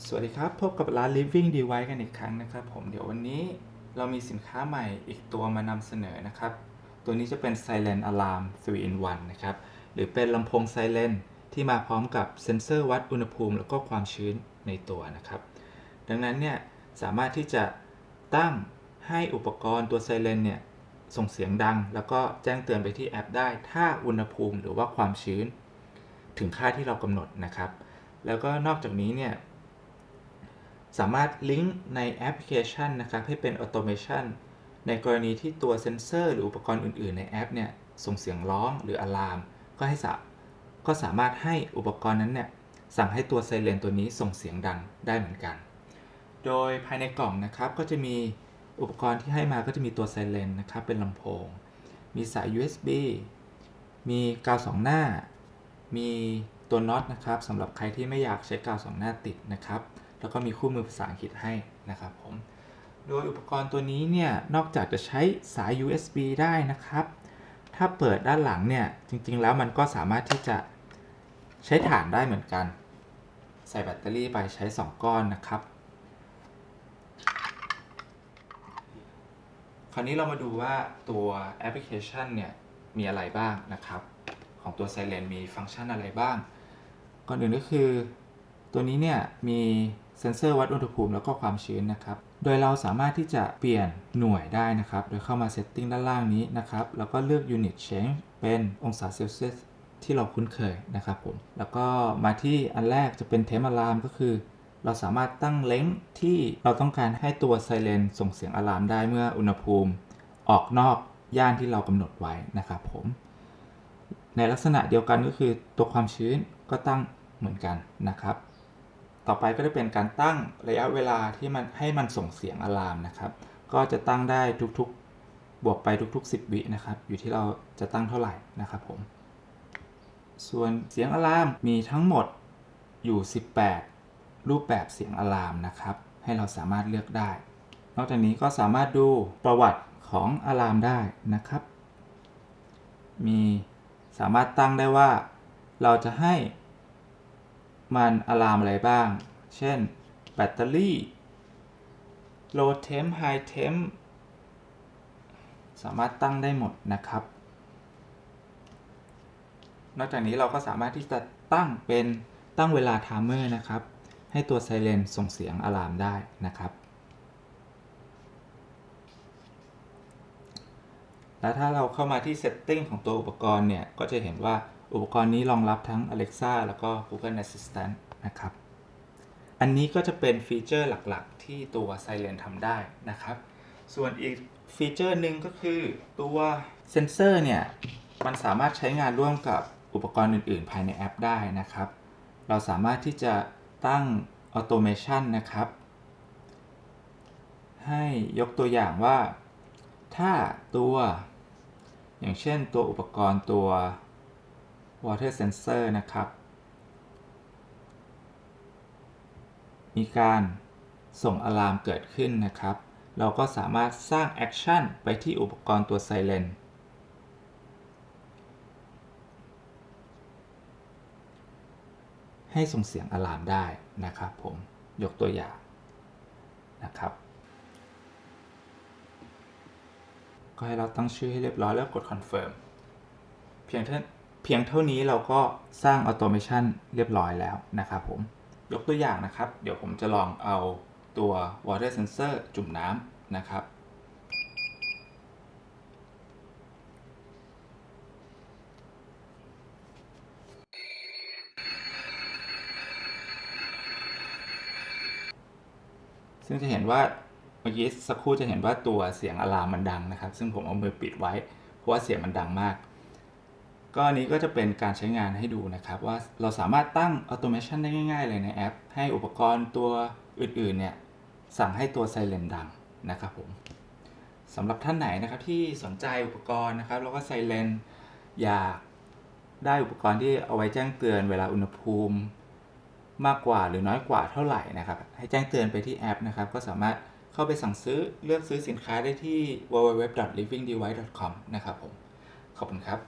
สวัสดีครับพบกับร้าน Living Device กันอีกครั้งนะครับผมเดี๋ยววันนี้เรามีสินค้าใหม่อีกตัวมานำเสนอนะครับตัวนี้จะเป็น Silent Alarm 3 in 1นะครับหรือเป็นลำโพง Silent ที่มาพร้อมกับเซ็นเซอร์วัดอุณหภูมิแล้วก็ความชื้นในตัวนะครับดังนั้นเนี่ยสามารถที่จะตั้งให้อุปกรณ์ตัว Silent เนี่ยส่งเสียงดังแล้วก็แจ้งเตือนไปที่แอปได้ถ้าอุณหภูมิหรือว่าความชื้นถึงค่าที่เรากำหนดนะครับแล้วก็นอกจากนี้เนี่ยสามารถลิงก์ในแอปพลิเคชันนะครับให้เป็นออโตเมชันในกรณีที่ตัวเซ็นเซอร์หรืออุปกรณ์อื่นๆในแอปเนี่ยส่งเสียงร้องหรืออะลามก็สามารถให้อุปกรณ์นั้นเนี่ยสั่งให้ตัวไซเรนตัวนี้ส่งเสียงดังได้เหมือนกันโดยภายในกล่องนะครับก็จะมีอุปกรณ์ที่ให้มาก็จะมีตัวไซเรนนะครับเป็นลำโพงมีสาย USB มีกาวสองหน้ามีตัวน็อตนะครับสำหรับใครที่ไม่อยากใช้กาวสองหน้าติดนะครับแล้วก็มีคู่มือภาษาอังกฤษให้นะครับผมโดยอุปกรณ์ตัวนี้เนี่ยนอกจากจะใช้สาย USB ได้นะครับถ้าเปิดด้านหลังเนี่ยจริงๆแล้วมันก็สามารถที่จะใช้ถ่านได้เหมือนกันใส่แบตเตอรี่ไปใช้2ก้อนนะครับคราวนี้เรามาดูว่าตัวแอปพลิเคชันเนี่ยมีอะไรบ้างนะครับของตัว Silent มีฟังก์ชันอะไรบ้างก่อนอื่นก็คือตัวนี้เนี่ยมีเซ็นเซอร์วัดอุณหภูมิแล้วก็ความชื้นนะครับโดยเราสามารถที่จะเปลี่ยนหน่วยได้นะครับโดยเข้ามา Setting ด้านล่างนี้นะครับแล้วก็เลือก Unit Change เป็นองศาเซลเซียสที่เราคุ้นเคยนะครับผมแล้วก็มาที่อันแรกจะเป็น Temp Alarm ก็คือเราสามารถตั้งเลนส์ที่เราต้องการให้ตัวไซเรนส่งเสียงอะลามได้เมื่ออุณหภูมิออกนอกย่านที่เรากำหนดไว้นะครับผมในลักษณะเดียวกันก็คือตัวความชื้นก็ตั้งเหมือนกันนะครับต่อไปก็จะเป็นการตั้งระยะเวลาที่มันให้มันส่งเสียงอะลามนะครับก็จะตั้งได้ทุกๆบวกไปทุกๆ10 วินะครับอยู่ที่เราจะตั้งเท่าไหร่นะครับผมส่วนเสียงอะลามมีทั้งหมดอยู่18รูปแบบเสียงอะลามนะครับให้เราสามารถเลือกได้นอกจากนี้ก็สามารถดูประวัติของอะลามได้นะครับมีสามารถตั้งได้ว่าเราจะให้มันอะลามอะไรบ้างเช่นแบตเตอรี่ low temp high temp สามารถตั้งได้หมดนะครับนอกจากนี้เราก็สามารถที่จะตั้งเวลาไทม์เมอร์นะครับให้ตัวไซเรนส่งเสียงอะลามได้นะครับและถ้าเราเข้ามาที่ Setting ของตัวอุปกรณ์เนี่ยก็จะเห็นว่าอุปกรณ์นี้รองรับทั้ง Alexa แล้วก็ Google Assistant นะครับอันนี้ก็จะเป็นฟีเจอร์หลักๆที่ตัว Silent ทำได้นะครับส่วนอีกฟีเจอร์หนึ่งก็คือตัวเซนเซอร์เนี่ยมันสามารถใช้งานร่วมกับอุปกรณ์อื่นๆภายในแอปได้นะครับเราสามารถที่จะตั้ง Automation นะครับให้ยกตัวอย่างว่าถ้าตัวอย่างเช่นตัวอุปกรณ์ตัว Water Sensor นะครับมีการส่งอะลามเกิดขึ้นนะครับเราก็สามารถสร้างแอคชั่นไปที่อุปกรณ์ตัว Silent ให้ส่งเสียงอะลามได้นะครับผมยกตัวอย่างนะครับก็ให้เราตั้งชื่อให้เรียบร้อยแล้วกด Confirm เพียงเท่านี้เราก็สร้าง Automation เรียบร้อยแล้วนะครับผมยกตัวอย่างนะครับเดี๋ยวผมจะลองเอาตัว Water Sensor จุ่มน้ำนะครับซึ่งจะเห็นว่าเมื่อกี้สักครู่จะเห็นว่าตัวเสียงอะลามมันดังนะครับซึ่งผมเอามือปิดไว้เพราะว่าเสียงมันดังมากก็อันนี้ก็จะเป็นการใช้งานให้ดูนะครับว่าเราสามารถตั้ง Automation ได้ง่ายๆเลยในแอปให้อุปกรณ์ตัวอื่นๆเนี่ยสั่งให้ตัว Silent ดังนะครับผมสำหรับท่านไหนนะครับที่สนใจอุปกรณ์นะครับแล้วก็ Silent อยากได้อุปกรณ์ที่เอาไว้แจ้งเตือนเวลาอุณหภูมิมากกว่าหรือน้อยกว่าเท่าไหร่นะครับให้แจ้งเตือนไปที่แอปนะครับก็สามารถเข้าไปสั่งซื้อเลือกซื้อสินค้าได้ที่ www.livingdevice.com นะครับผมขอบคุณครับ